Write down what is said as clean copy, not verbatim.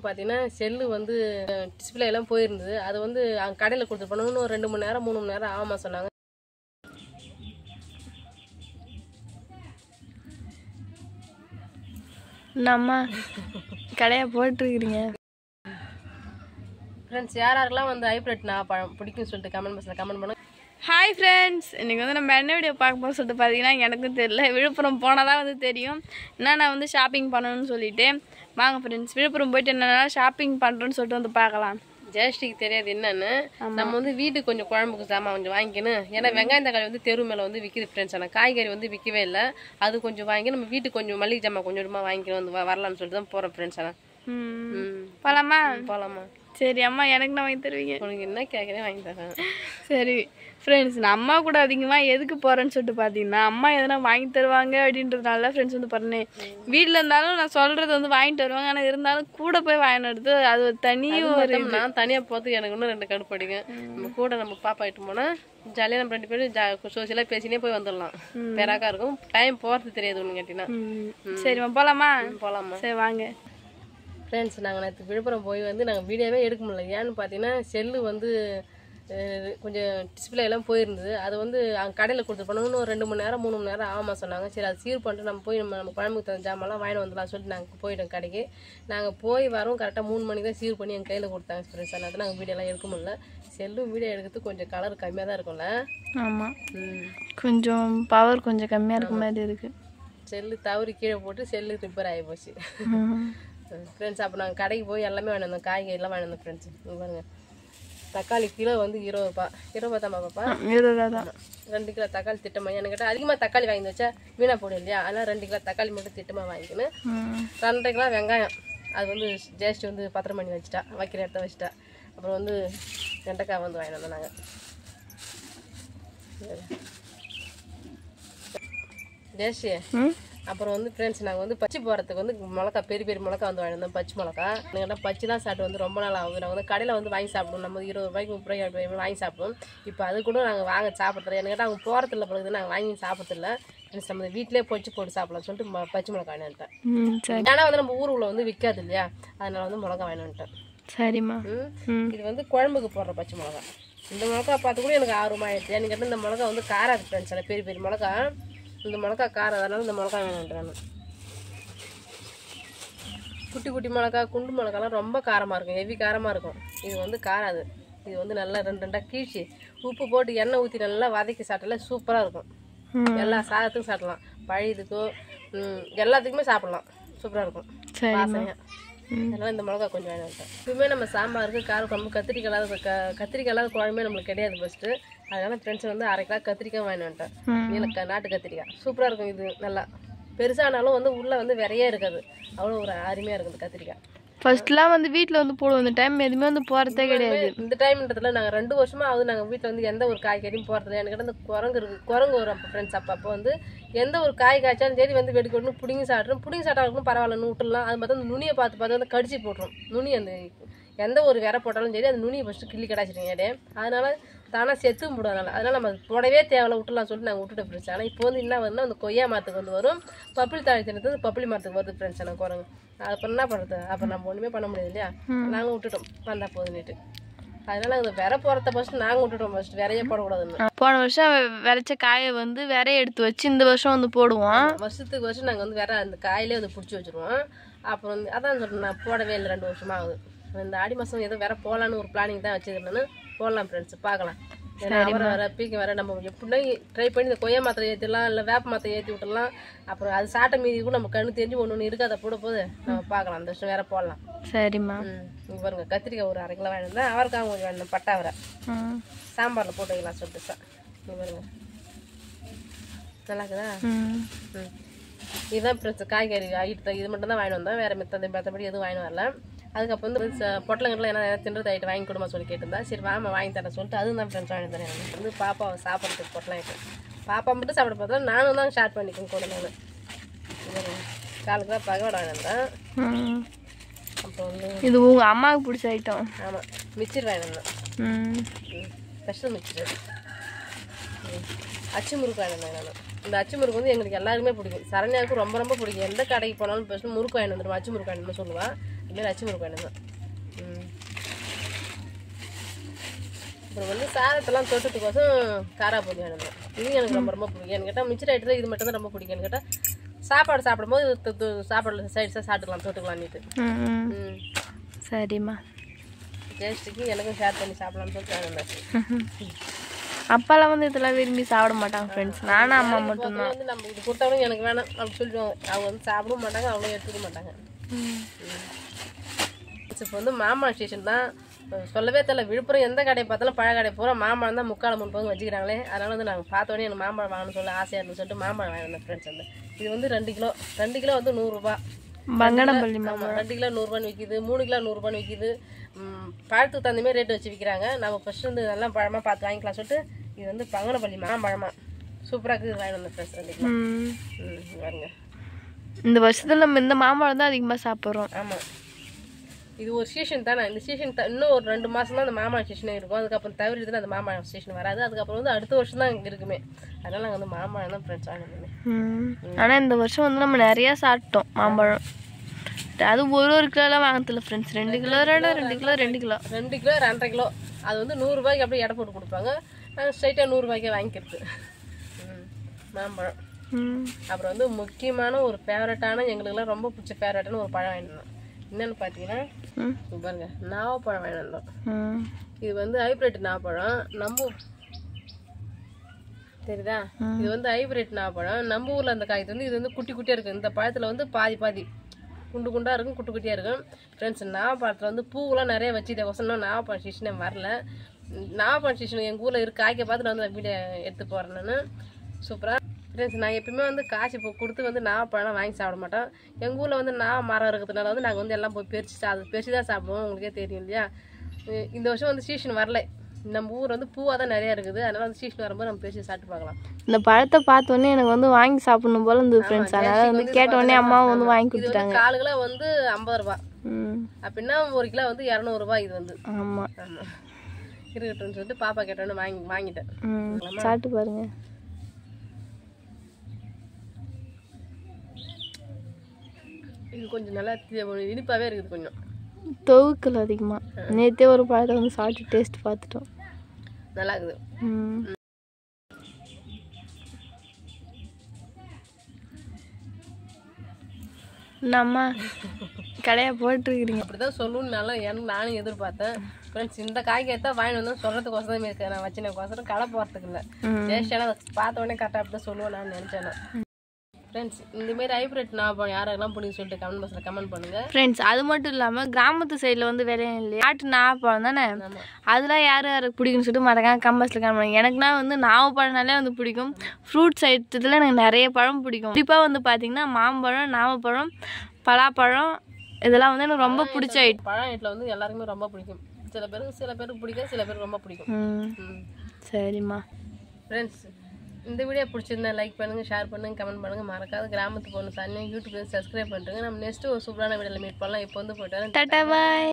பார்த்தீங்கன்னா செல்லு வந்து டிஸ்பிளே எல்லாம் போயிருந்தது. அது வந்து அங்கே கடையில் கொடுத்து பண்ணணும். 2 மணி நேரம் 3 மணி நேரம் ஆகாமல் சொன்னாங்க. நம்ம கடையை போட்டுருக்கிறீங்க ஃப்ரெண்ட்ஸ். யாரெல்லாம் வந்து ஹைப்ரிட் நான் பழம் பிடிக்கும்னு சொல்லிட்டு கமெண்ட் பாக்ஸில் கமெண்ட் பண்ணுங்க. ஹாய் ஃப்ரெண்ட்ஸ், இன்றைக்கி வந்து நம்ம என்ன வீடியோ பார்க்க போகிறோம் சொல்லிட்டு பார்த்தீங்கன்னா எனக்கும் தெரியல. விழுப்புரம் போனால் தான் வந்து தெரியும் என்னென்ன வந்து ஷாப்பிங் பண்ணணும்னு சொல்லிட்டு. வாங்க ஃப்ரெண்ட்ஸ், விழுப்புரம் போயிட்டு என்னென்ன ஷாப்பிங் பண்ணுறோன்னு சொல்லிட்டு வந்து பார்க்கலாம். ஜெயஸ்ரீக்கு தெரியாது என்னன்னு. நம்ம வந்து வீட்டுக்கு கொஞ்சம் குழம்புக்கு சாமான் கொஞ்சம் வாங்கிக்கணும். ஏன்னா வெங்காயம் தக்காளி வந்து தெரு மேலே வந்து விற்கிது ஃப்ரெண்ட்ஸ். ஆனால் காய்கறி வந்து விற்கவே இல்லை. அது கொஞ்சம் வாங்கி நம்ம வீட்டுக்கு கொஞ்சம் மளிகை ஜாமான் கொஞ்சமாக வாங்கிக்கணும் வந்து வரலான்னு சொல்லிட்டு தான் போகிறோம் ஃப்ரெண்ட்ஸ். ஆனால் போகலாமா? போகலாமா? சரி அம்மா, எனக்கு நான் வாங்கி தருவீங்க? உனக்கு என்ன கேட்குறேன் வாங்கி தரேன். சரி ஃப்ரெண்ட்ஸ், நான் அம்மா கூட அதிகமாக எதுக்கு போகிறேன்னு சொல்லிட்டு பார்த்தீங்கன்னா அம்மா எதனா வாங்கி தருவாங்க அப்படின்றதுனால ஃப்ரெண்ட்ஸ் வந்து பண்ணேன். வீட்டில் இருந்தாலும் நான் சொல்கிறது வந்து வாங்கிட்டு வருவாங்க. ஆனால் இருந்தாலும் கூட போய் வாங்கினது அது ஒரு தனியும் ஒரு நான் தனியாக போகிறது எனக்கு இன்னும் 2 கடுப்பு படிக்கும். நம்ம கூட நம்ம பாப்பா இட்டு போனால் ஜாலியாக நம்ம 2 பேரும் சோசியலாக பேசினே போய் வந்துடலாம். பேராக்கா இருக்கும். டைம் போகிறது தெரியாது ஒன்று கேட்டிங்கன்னா. சரிம்மா போகலாமா? போகலாமா? சரி வாங்க ஃப்ரெண்ட்ஸ். நாங்கள் நேற்று விழுப்புரம் போய் வந்து நாங்கள் வீடியோவே எடுக்க முடியல. ஏன்னு பார்த்தீங்கன்னா செல்லு வந்து கொஞ்சம் டிஸ்பிளே எல்லாம் போயிருந்தது. அது வந்து அங்கே கடையில் கொடுத்து பண்ணணும். 2 மணி நேரம் 3 மணி நேரம் ஆகாமல் சொன்னாங்க. சரி அது சீர் பண்ணிட்டு நம்ம போய் நம்ம குழம்புக்கு தகுந்த ஜாமெல்லாம் வாங்கிட்டு வந்துடலாம் சொல்லிட்டு நாங்கள் போயிட்டோம் கடைக்கு. நாங்கள் போய் வரோம் கரெக்டாக 3 மணிக்கு தான் சீர் பண்ணி எங்கள் கையில் கொடுத்தாங்க ஃப்ரெண்ட்ஸ். அதனால நாங்கள் வீடியோலாம் எடுக்க முடியல. செல்லும் வீடியோ எடுக்கிறதுக்கு கொஞ்சம் கலர் கம்மியாக தான் இருக்கும்ல. ஆமாம், கொஞ்சம் பவர் கொஞ்சம் கம்மியாக இருக்க மாதிரி இருக்குது. செல்லு தவறி கீழே போட்டு செல்லு ரிப்பேர் ஆகி போச்சு ஃப்ரெண்ட்ஸ். அப்போ நாங்கள் கடைக்கு போய் எல்லாமே வாங்கி வந்தோம். காய்கறிலாம் வாங்கி வந்தோம் ஃப்ரெண்ட்ஸ். பாருங்க, தக்காளி கிலோ வந்து 20 ரூபா. 20 தான் பாப்பா? 20 தான். 2 கிலோ தக்காளி திட்டமாக எனக்கு கேட்டால் அதிகமாக தக்காளி வாங்கி வச்சா வீணா போடும் இல்லையா? அதனால் 2 கிலோ தக்காளி மட்டும் திட்டமாக வாங்கிக்கணும். 2 கிலோ வெங்காயம். அது வந்து ஜேஸ்ட் வந்து பத்திரம் பண்ணி வச்சுட்டா, வைக்கிற இடத்த வச்சுட்டா. அப்புறம் வந்து வெண்டைக்காய் வந்து வாங்கிட்டு வந்தோம் நாங்கள். ஜேஸ்டி அப்புறம் வந்து ஃப்ரெண்ட்ஸ் நாங்கள் வந்து பச்சி போகிறதுக்கு வந்து மிளகா பெரிய பெரிய மிளகா வந்து வாங்கியிருந்தோம். பச்சை மிளகா என்கிட்ட பச்சிலாம் சாப்பிட்டு வந்து ரொம்ப நாள் ஆகுது. நாங்கள் வந்து கடையில் வந்து வாங்கி சாப்பிடுவோம். நம்ம 20 ரூபாய்க்கு 30 ரூபாய்க்கு வாங்கி சாப்பிடுவோம். இப்போ அது கூட நாங்கள் வாங்க சாப்பிட்றது என்கிட்ட அவங்க போகிறதில்ல பிறகு நாங்கள் வாங்கி சாப்பிட்றதில்ல. ஃப்ரெண்ட்ஸ் நம்ம வீட்டிலே பொச்சு போட்டு சாப்பிடலாம்னு சொல்லிட்டு பச்சை மிளகா வாங்கிட்டேன். ஏன்னா வந்து நம்ம ஊருக்குள்ள வந்து விற்காது இல்லையா? அதனால வந்து மிளகா வாங்கிட்டேன். சரிம்மா. இது வந்து குழம்புக்கு போடுற பச்சை மிளகா. இந்த மிளகா பார்த்து கூட எனக்கு ஆர்வமாகிடுச்சு. எனக்கு கேட்டால் இந்த மிளகா வந்து காராது ஃப்ரெண்ட்ஸ். பெரிய பெரிய மிளகா. இந்த மிளகா காரம், அதனால இந்த மிளகா வேணுன்றேன். குட்டி குட்டி மிளகா குண்டு மிளகாலாம் ரொம்ப காரமாக இருக்கும், ஹெவி காரமாக இருக்கும். இது வந்து காராது. இது வந்து நல்லா 2 கீழ்ச்சி உப்பு போட்டு எண்ணெய் ஊற்றி நல்லா வதக்கி சாப்பிட்டால சூப்பராக இருக்கும். எல்லா சாதத்துக்கும் சாப்பிடலாம், பழையதுக்கும் எல்லாத்துக்குமே சாப்பிடலாம். சூப்பராக இருக்கும் வாசனையாக. அதனால் இந்த மிளகா கொஞ்சம் வேணும். இப்பவுமே நம்ம சாம்பாருக்கு கார குழம்பு கத்திரிக்காய் இல்லாத குழம்பே நம்மளுக்கு கிடையாது ஃபஸ்ட்டு. அதனால ஃப்ரெண்ட்ஸ் வந்து 1/2 கிலோ கத்திரிக்காய் வாங்கிட்டு வந்துட்டேன். நாட்டு கத்திரிக்காய் சூப்பராக இருக்கும். இது நல்லா பெருசானாலும் வந்து உள்ளே வந்து விரையே இருக்காது. அவ்வளோ ஒரு அருமையாக இருக்குது கத்திரிக்காய். ஃபர்ஸ்ட்லாம் வந்து வீட்டில் வந்து போடுவோம். இந்த டைம் எதுவுமே வந்து போகிறதே கிடையாது. இந்த டைம்ன்றதுல நாங்கள் 2 வருஷமாக ஆகுது நாங்கள் வீட்டில் வந்து எந்த ஒரு காய்கறியும் போகிறதில்ல. எனக்கு அந்த குரங்கு வரும் அப்போ ஃப்ரெண்ட்ஸ். அப்போ வந்து எந்த ஒரு காய் காய்ச்சாலும் சரி வந்து வெடிக்க விடணும், பிடிங்கி சாப்பிட்றோம் பரவாயில்லன்னு விட்டுலாம். அது பார்த்தா அந்த நுனியை பார்த்து வந்து கடிச்சு போட்டுரும். நுனி அந்த எந்த ஒரு விரை போட்டாலும் சரி அந்த நுனியை ஃபஸ்ட்டு கிள்ளி கிடாச்சிருங்க. அதனால தானே செத்து போடுறதுனால அதனால் நம்ம போடவே தேவையில்ல விட்டுலாம் சொல்லிட்டு நாங்கள் விட்டுட்டு ஃப்ரெண்ட்ஸ். ஆனால் இப்போ வந்து என்ன வருதுன்னா அந்த கொய்யா மரத்துக்கு வந்து வரும், பப்பிளி தாழி தினத்து பப்பிளி மரத்துக்கு வருது ஃப்ரெண்ட்ஸ். எனக்கு குரங்கு. அப்புறம் என்ன பண்ணுறது? அப்போ நம்ம ஒன்றுமே பண்ண முடியாது இல்லையா? நாங்கள் விட்டுட்டோம் வந்தால் போதுன்னுட்டு. அதனால அந்த விரை போகிறத ஃபஸ்ட்டு நாங்கள் விட்டுட்டோம். ஃபஸ்ட்டு விரையே போடக்கூடாதுன்னு. போன வருஷம் விளைச்ச காயை வந்து விரைய எடுத்து வச்சு இந்த வருஷம் வந்து போடுவோம். வருஷத்துக்கு நாங்கள் வந்து விரை அந்த காயிலே வந்து பிடிச்சி வச்சுருவோம். அப்புறம் வந்து அதான் சொல்கிறேன், நான் போடவே இல்லை 2 வருஷமாக ஆகுது. இந்த ஆடி மாதம் ஏதோ வேற போகலான்னு ஒரு பிளானிங் தான் வச்சுக்கிறேன்னு. போடலாம் ஃப்ரெண்ட்ஸ், பார்க்கலாம். ஏன்னா வர பீக்க வர நம்ம எப்படின்னா ட்ரை பண்ணி இந்த கொய்யா மாத்திரை ஏற்றிடலாம், இல்லை வேப்ப மாத்திரை ஏற்றி விட்டுடலாம். அப்புறம் அது சாட்டை மீதி கூட நம்ம கண்ணு தெரிஞ்சு ஒன்று இருக்காத போட போது நம்ம பார்க்கலாம். அந்த வருஷம் வேற போடலாம். சரிம்மா. இங்கே பாருங்க, கத்திரிக்காய் ஒரு 1/2 கிலோ வாங்கியிருந்தேன். அவரைக்காய் கொஞ்சம் வேணும், பட்டை அவரை சாம்பாரில் போட்டு வைக்கலாம் சொல்லிட்டு. இங்கே பாருங்க, நல்லா இருக்குதா? இதுதான் ஃப்ரெண்ட்ஸ் காய்கறி ஆகிட்டு. இது மட்டும் தான் வாங்கிட்டு வந்தோம், வேறு மற்றபடி எதுவும் வாங்கிட்டு வரல. அதுக்கப்புறம் வந்து பொட்டலங்கள்லாம் என்ன தின்றது ஆகிட்டு வாங்கி கொடுமா சொல்லி கேட்டிருந்தா. சரி வாமா வாங்கி தரேன் சொல்லிட்டு அதுவும் தான் ஃப்ரெண்ட்ஸ் வாங்கி தரேன். எனக்கு வந்து பாப்பாவை சாப்பிட்றதுக்கு பொட்டலம் ஆகிட்டு பாப்பா மட்டும் சாப்பிட பார்த்தா நானும் தான் ஷேர் பண்ணிக்கோங்க கூட. நான் 4 கிலோ பகவான் வாங்கினேன். அப்புறம் வந்து இது உங்கள் அம்மாவுக்கு பிடிச்ச ஐட்டம். ஆமாம், மிச்சர் வாங்கினேன். Special mixture. அச்சு முறுக்கு வாங்கினேன் நான். இந்த அச்சு முறுக்கு வந்து எங்களுக்கு எல்லாருக்குமே பிடிக்கும். சரண்யாவுக்கும் ரொம்ப ரொம்ப பிடிக்கும். எந்த கடைக்கு போனாலும் ஃபஸ்ட்டு முறுக்கு வாங்கிட்டு வந்துடுவோம், அச்சு முறுக்கு வாங்கிட்டு சொல்லுவாள். இதுமாரி அச்சு முறுக்கு வேணும். அப்புறம் வந்து சாதத்தெல்லாம் தொட்டுறதுக்கோசம் காராப்பூரி வேணும். இது எனக்கு ரொம்ப ரொம்ப பிடிக்கும். எனக்கு கேட்டால் மிச்சர் ஆகிட்டு இது மட்டும் தான் ரொம்ப பிடிக்கும். கேட்டால் சாப்பாடு சாப்பிடும்போது சாப்பாடு சைட்ஸாக சாப்பிட்டுக்கலாம், தொட்டுக்கலான்ட்டு. சரிம்மா. டேஸ்ட்டுக்கு எனக்கும் ஷேர் பண்ணி சாப்பிடலாம்னு சொல்லிட்டு வந்தாச்சு. அப்பாலாம் வந்து இதெல்லாம் விரும்பி சாப்பிட மாட்டாங்க ஃப்ரெண்ட்ஸ். நானும் அம்மா மட்டும்தான். வந்து நம்ம இது கொடுத்தாலும் எனக்கு வேணாம் அப்படி சொல்லிடுவாங்க. அவங்க வந்து சாப்பிடவும் மாட்டாங்க, அவங்களும் எடுத்துக்க மாட்டாங்க. இப்போ வந்து மாம்பழம் ஸ்டேஷன் தான் சொல்லவே தெரியல. விழுப்புரம் எந்த கடையை பார்த்தாலும் பழ கடை பூரா மாம்பழம் தான் முக்கால் முன்போங்க வச்சுக்கிறாங்களே. அதனால வந்து நாங்கள் பார்த்தோன்னே எனக்கு மாம்பழம் வாங்கணும்னு சொல்லி ஆசையாக இருந்துன்னு சொல்லிட்டு மாம்பழம் வாங்கினேன் ஃப்ரெண்ட்ஸ். வந்து இது வந்து 2 கிலோ வந்து 100 ரூபா. பங்கனப்பள்ளி 2 கிலோ 100 ரூபான்னு விற்கிது, 3 கிலோ 100 ரூபான்னு விற்கிது. பழத்துக்கு தகுந்த மாதிரி ரேட்டு வச்சு விற்கிறாங்க. நம்ம ஃபர்ஸ்ட் வந்து நல்லா பழமாக பார்த்து வாங்கிக்கலாம் சொல்லிட்டு இது வந்து பங்கனப்பள்ளி மாம்பழமா சூப்பராக இருக்குது. வாங்கி வந்தேன் ஃப்ரெண்ட்ஸ் 2 கிலோ. பாருங்க, இந்த வருஷத்துல நம்ம இந்த மாம்பழம் தான் அதிகமாக சாப்பிட்றோம். ஆமாம், இது ஒரு சீசன் தானே. இந்த சீசன் இன்னும் ஒரு 2 மாதம் தான் அந்த மாம்பழம் சீசனே இருக்கும். அதுக்கப்புறம் தவிர்த்து அந்த மாம்பழம் சீசன் வராது. அதுக்கப்புறம் வந்து அடுத்த வருஷம் தான் இங்கே இருக்குமே. அதனால நாங்கள் வந்து மாம்பழம் தான் ஃப்ரெண்ட்ஸ் வாங்கினோமே. ஆனால் இந்த வருஷம் வந்து நம்ம நிறையா சாப்பிட்டோம் மாம்பழம். அது ஒரு கிலோலாம் வாங்கல friends. 2 kilo 2 kilo 2 kilo 2 kilo 2.5 kilo. அது வந்து 100 ரூபாய்க்கு அப்படியே எடை போட்டு கொடுப்பாங்க. நாங்கள் ஸ்ட்ரைட்டாக 100 ரூபாய்க்கே வாங்கிக்கிறது மாம்பழம். அப்புறம் வந்து முக்கியமான ஒரு ஃபேவரட்டான எங்களுக்குலாம் ரொம்ப பிடிச்ச ஃபேவரட்டான ஒரு பழம் வாங்கினோம். என்னென்னு பார்த்தீங்கன்னா பாருங்க, நாவப்பழம் வாங்கி வந்தோம். இது வந்து ஹைப்ரிட் நாவப்பழம். நம்ம தெரியுதா, இது வந்து ஹைப்ரிட் நாவப்பழம். நம்ம ஊரில் அந்த காய்க்கு வந்து இது வந்து குட்டி குட்டியாக இருக்குது. இந்த பழத்தில் வந்து பாதி குண்டு குண்டாக இருக்கும், குட்டி குட்டியாக இருக்கும் ஃப்ரெண்ட்ஸ். நாவப்பழத்தில் வந்து பூவெலாம் நிறைய வச்சு இதை வசனம் நாவப்பழம் சீசனே வரல. நாவப்பழம் சீசன் எங்கள் ஊரில் இருக்க காய்க்க பார்த்து நான் வந்து வீடியோ எடுத்து போகிறேன் நான். சூப்பராக ஃப்ரெண்ட்ஸ். நாங்கள் எப்பயுமே வந்து காய்ச்சி கொடுத்து வந்து நாவப்பழம் வாங்கி சாப்பிட மாட்டோம். எங்கள் ஊரில் வந்து மரம் இருக்கிறதுனால வந்து நாங்கள் வந்து எல்லாம் போய் பறிச்சு தான் சாப்பிடுவோம். உங்களுக்கே தெரியும் இல்லையா. இந்த வருஷம் வந்து சீசன் வரல. நம்ம ஊர் வந்து பூவாக தான் நிறையா இருக்குது. அதனால வந்து சீசன் வரும்போது நம்ம பறிச்சு சாப்பிட்டு பார்க்கலாம். இந்த பழத்தை பார்த்தோன்னே எனக்கு வந்து வாங்கி சாப்பிடணும் போல இருந்தது ஃப்ரெண்ட்ஸ். அதனால வந்து கேட்டோடனே அம்மாவும் வந்து வாங்கி கொடுத்துட்டாங்க. 4 கிலோ வந்து 50 ரூபா அப்படின்னா 1 கிலோ வந்து 200 ரூபா. இது வந்து ஆமாம் இருக்கட்டும்னு சொல்லிட்டு பாப்பா கேட்டோன்னு வாங்கிட்டேன். சாப்பிட்டு பாருங்க. இது கொஞ்சம் நல்லா இனிப்பாகவே இருக்குது. கொஞ்சம் தொவுக்கல் அதிகமாக. நேற்றே ஒரு பழத்தை வந்து சாப்பிட்டு டேஸ்ட் பார்த்துட்டோம். நல்லா இருக்குது. நம்ம கடையாக போட்டுருக்கிறீங்க. அப்படி தான் சொல்லணும்னாலும் நானும் எதிர்பார்த்தேன் ஃப்ரெண்ட்ஸ். இந்த காய்கறி தான் வாங்கி வந்தோம் சொல்கிறதுக்கோசரம் இருக்கேன். நான் வச்சுனக்கோசரம் கடை போகிறதுக்கு இல்லை. டேஸ்டான பார்த்த உடனே கரெக்டாக அப்படி தான் சொல்லுவேன் நான் நினச்சேன் ஃப்ரெண்ட்ஸ். இந்தமாரி ஹைப்ரிட் நாவப்பழம் யாரெல்லாம் பிடிக்கும் சொல்லிட்டு கமெண்ட் பாக்ஸில் கமெண்ட் பண்ணுங்கள் ஃப்ரெண்ட்ஸ். அது மட்டும் இல்லாமல் கிராமத்து சைடில் வந்து விளையும் இல்லையா நாட்டு நாவப்பழம் தானே, அதெல்லாம் யாருக்கு பிடிக்குன்னு சொல்லிட்டு மாட்டாங்க கமெண்ட் பாக்ஸில் கமெண்ட் பண்ணுங்க. எனக்குனா வந்து நாவப்பழம்னாலே வந்து பிடிக்கும். ஃப்ரூட்ஸ் ஐட்டத்தில் எனக்கு நிறைய பழம் பிடிக்கும். குறிப்பாக வந்து பார்த்திங்கன்னா மாம்பழம், நாவப்பழம், பலாப்பழம் இதெல்லாம் வந்து எனக்கு ரொம்ப பிடிச்ச ஐட்டம். பழம் ஐட்டில் வந்து எல்லாருக்குமே ரொம்ப பிடிக்கும். சில பேருக்கு பிடிக்கும், சில பேருக்கு ரொம்ப பிடிக்கும். சரிம்மா ஃப்ரெண்ட்ஸ், இந்த வீடியோ பிடிச்சிருந்தா லைக் பண்ணுங்கள், ஷேர் பண்ணுங்கள், கமெண்ட் பண்ணுங்கள். மறக்காத கிராமத்து பொண்ணு சானியா யூடியூப்ல சப்ஸ்கிரைப் பண்ணுறேங்க. நம்ம நெக்ஸ்ட்டு ஒரு சூப்பரான வீடியோவில் மீட் பண்ணலாம். இப்போ வந்து போயிட்டு டாடா பாய்.